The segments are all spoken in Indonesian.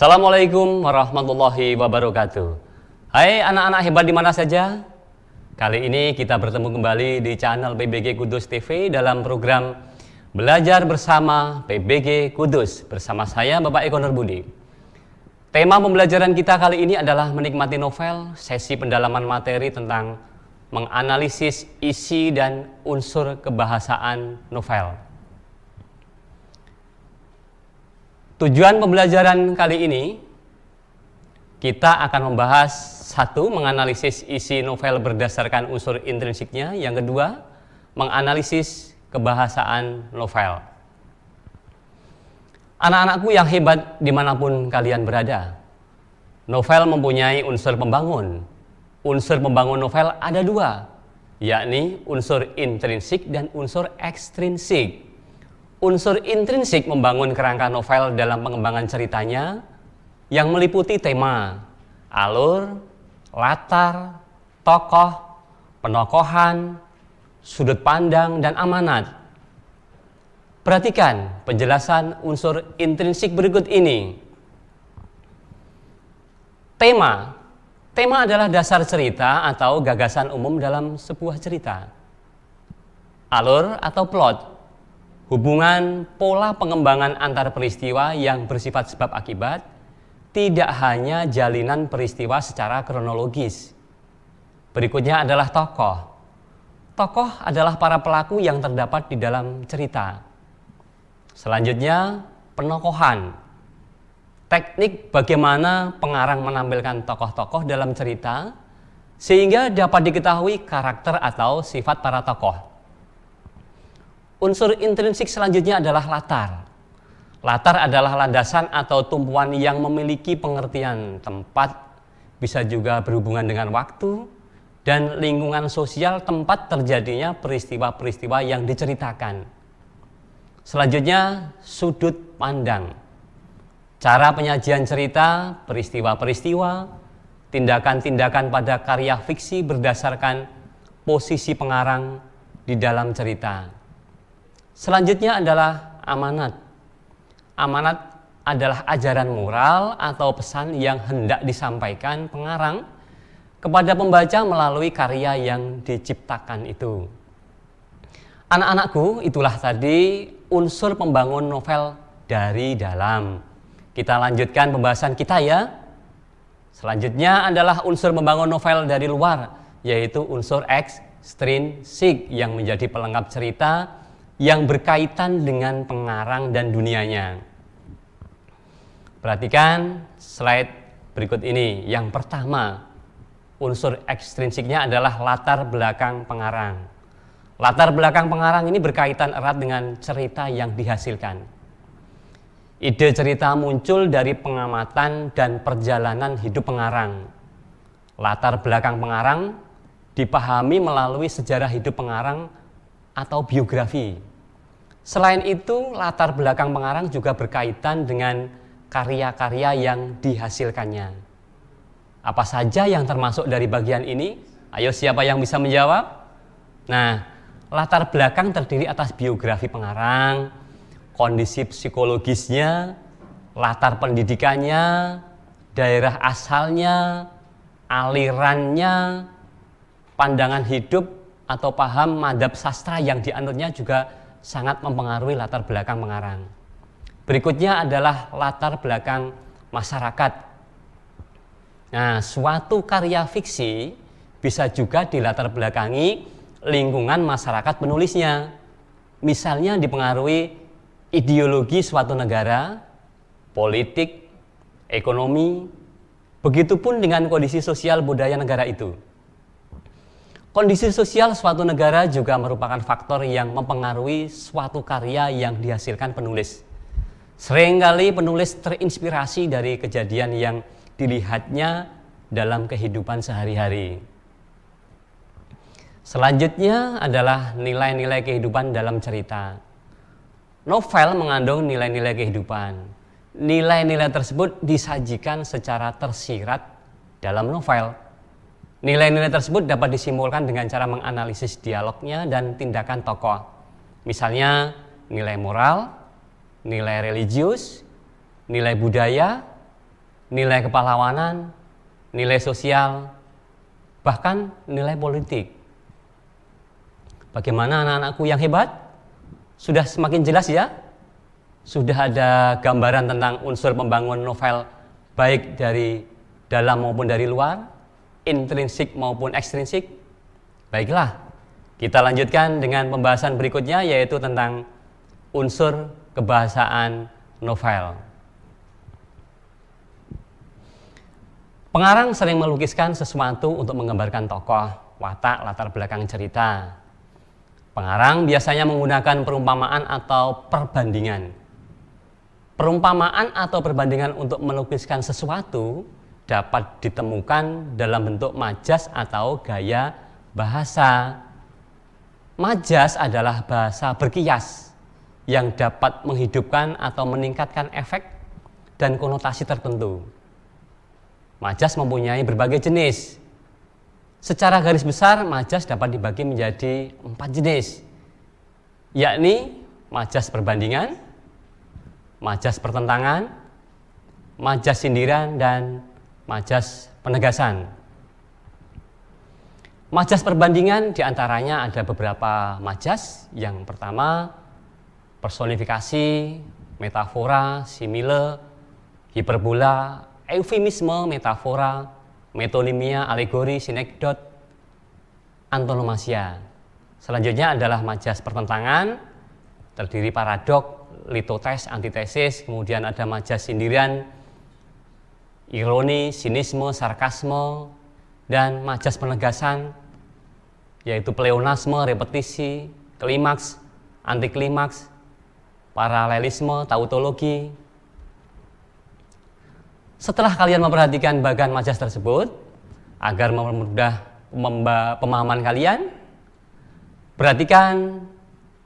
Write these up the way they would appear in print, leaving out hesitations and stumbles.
Assalamualaikum warahmatullahi wabarakatuh. Hai anak-anak hebat di mana saja. Kali ini kita bertemu kembali di channel PBG Kudus TV dalam program Belajar Bersama PBG Kudus bersama saya Bapak Eko Nurbudi. Tema pembelajaran kita kali ini adalah menikmati novel, sesi pendalaman materi tentang menganalisis isi dan unsur kebahasaan novel. Tujuan pembelajaran kali ini, kita akan membahas satu, menganalisis isi novel berdasarkan unsur intrinsiknya. Yang kedua, menganalisis kebahasaan novel. Anak-anakku yang hebat dimanapun kalian berada, novel mempunyai unsur pembangun. Unsur pembangun novel ada dua, yakni unsur intrinsik dan unsur ekstrinsik. Unsur intrinsik membangun kerangka novel dalam pengembangan ceritanya yang meliputi tema, alur, latar, tokoh, penokohan, sudut pandang, dan amanat. Perhatikan penjelasan unsur intrinsik berikut ini. Tema adalah dasar cerita atau gagasan umum dalam sebuah cerita. Alur atau plot, hubungan pola pengembangan antar peristiwa yang bersifat sebab akibat, tidak hanya jalinan peristiwa secara kronologis. Berikutnya adalah tokoh. Tokoh adalah para pelaku yang terdapat di dalam cerita. Selanjutnya, penokohan. Teknik bagaimana pengarang menampilkan tokoh-tokoh dalam cerita sehingga dapat diketahui karakter atau sifat para tokoh. Unsur intrinsik selanjutnya adalah latar. Latar adalah landasan atau tumpuan yang memiliki pengertian tempat, bisa juga berhubungan dengan waktu, dan lingkungan sosial tempat terjadinya peristiwa-peristiwa yang diceritakan. Selanjutnya, sudut pandang. Cara penyajian cerita, peristiwa-peristiwa, tindakan-tindakan pada karya fiksi berdasarkan posisi pengarang di dalam cerita. Selanjutnya adalah amanat. Amanat adalah ajaran moral atau pesan yang hendak disampaikan pengarang kepada pembaca melalui karya yang diciptakan itu. Anak-anakku, itulah tadi unsur pembangun novel dari dalam. Kita lanjutkan pembahasan kita ya. Selanjutnya adalah unsur pembangun novel dari luar, yaitu unsur ekstrinsik yang menjadi pelengkap cerita yang berkaitan dengan pengarang dan dunianya. Perhatikan slide berikut ini. Yang pertama, unsur ekstrinsiknya adalah latar belakang pengarang. Latar belakang pengarang ini berkaitan erat dengan cerita yang dihasilkan. Ide cerita muncul dari pengamatan dan perjalanan hidup pengarang. Latar belakang pengarang dipahami melalui sejarah hidup pengarang atau biografi. Selain itu, latar belakang pengarang juga berkaitan dengan karya-karya yang dihasilkannya. Apa saja yang termasuk dari bagian ini? Ayo, siapa yang bisa menjawab? Nah, latar belakang terdiri atas biografi pengarang, kondisi psikologisnya, latar pendidikannya, daerah asalnya, alirannya, pandangan hidup atau paham madhab sastra yang dianutnya juga sangat mempengaruhi latar belakang pengarang. Berikutnya adalah latar belakang masyarakat. Nah, suatu karya fiksi bisa juga dilatar belakangi lingkungan masyarakat penulisnya. Misalnya dipengaruhi ideologi suatu negara, politik, ekonomi, begitupun dengan kondisi sosial budaya negara itu. Kondisi sosial suatu negara juga merupakan faktor yang mempengaruhi suatu karya yang dihasilkan penulis. Seringkali penulis terinspirasi dari kejadian yang dilihatnya dalam kehidupan sehari-hari. Selanjutnya adalah nilai-nilai kehidupan dalam cerita. Novel mengandung nilai-nilai kehidupan. Nilai-nilai tersebut disajikan secara tersirat dalam novel. Nilai-nilai tersebut dapat disimpulkan dengan cara menganalisis dialognya dan tindakan tokoh. Misalnya nilai moral, nilai religius, nilai budaya, nilai kepahlawanan, nilai sosial, bahkan nilai politik. Bagaimana anak-anakku yang hebat? Sudah semakin jelas ya? Sudah ada gambaran tentang unsur pembangun novel baik dari dalam maupun dari luar, intrinsik maupun ekstrinsik. Baiklah, kita lanjutkan dengan pembahasan berikutnya, yaitu tentang unsur kebahasaan novel. Pengarang sering melukiskan sesuatu untuk menggambarkan tokoh, watak, latar belakang cerita. Pengarang biasanya menggunakan perumpamaan atau perbandingan. Perumpamaan atau perbandingan untuk melukiskan sesuatu dapat ditemukan dalam bentuk majas atau gaya bahasa. Majas adalah bahasa berkias yang dapat menghidupkan atau meningkatkan efek dan konotasi tertentu. Majas mempunyai berbagai jenis. Secara garis besar, majas dapat dibagi menjadi 4 jenis, yakni majas perbandingan, majas pertentangan, majas sindiran, dan majas penegasan. Majas perbandingan diantaranya ada beberapa majas. Yang pertama, personifikasi, metafora, simile, hiperbola, eufemisme, metafora, metonimia, alegori, sinekdot, antonomasia. Selanjutnya adalah majas pertentangan, terdiri paradok, litotes, antitesis, kemudian ada majas sindiran, ironi, sinisme, sarkasme, dan majas penegasan, yaitu pleonasme, repetisi, klimaks, antiklimaks, paralelisme, tautologi. Setelah kalian memperhatikan bagan majas tersebut, agar mempermudah pemahaman kalian, perhatikan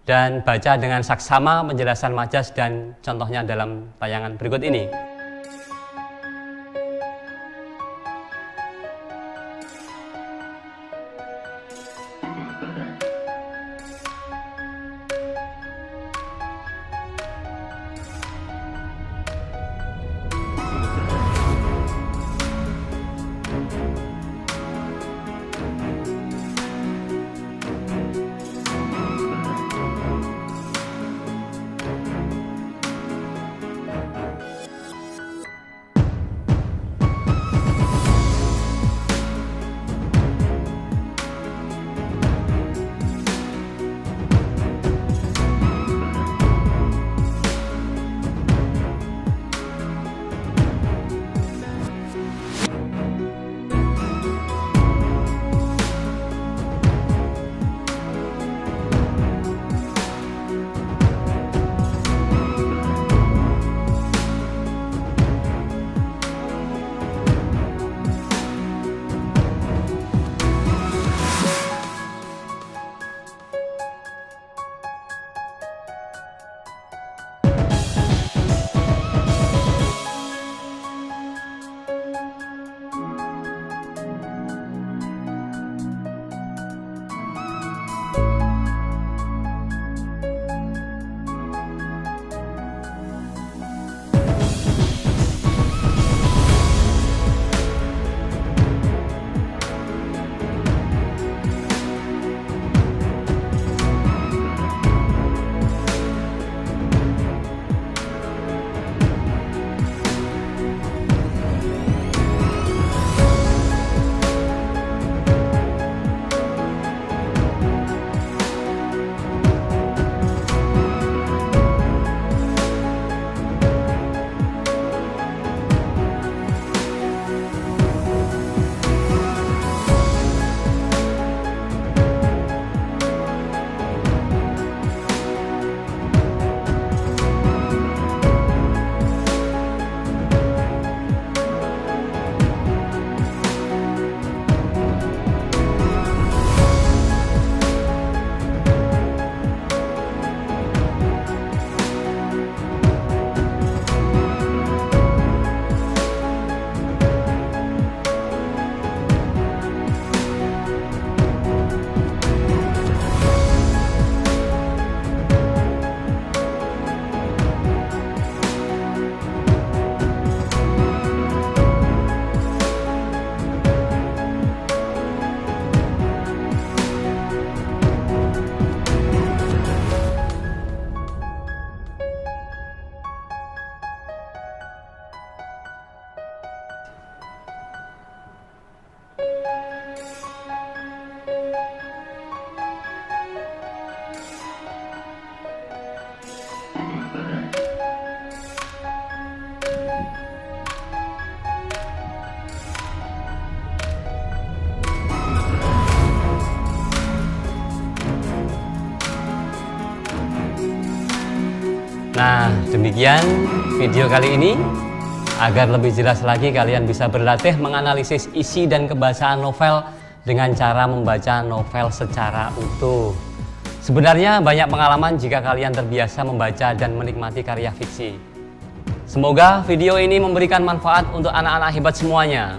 dan baca dengan saksama penjelasan majas dan contohnya dalam tayangan berikut ini. Nah, demikian video kali ini. Agar lebih jelas lagi, kalian bisa berlatih menganalisis isi dan kebahasaan novel dengan cara membaca novel secara utuh. Sebenarnya banyak pengalaman jika kalian terbiasa membaca dan menikmati karya fiksi. Semoga video ini memberikan manfaat untuk anak-anak hebat semuanya.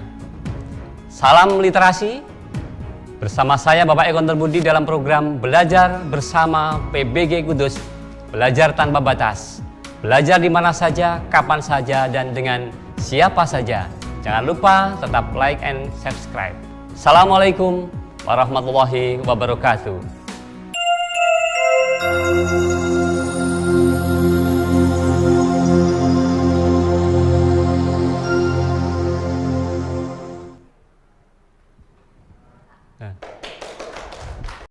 Salam literasi. Bersama saya Bapak Eko Terbudi dalam program Belajar Bersama PBG Kudus. Belajar tanpa batas. Belajar di mana saja, kapan saja, dan dengan siapa saja. Jangan lupa tetap like and subscribe. Assalamualaikum warahmatullahi wabarakatuh.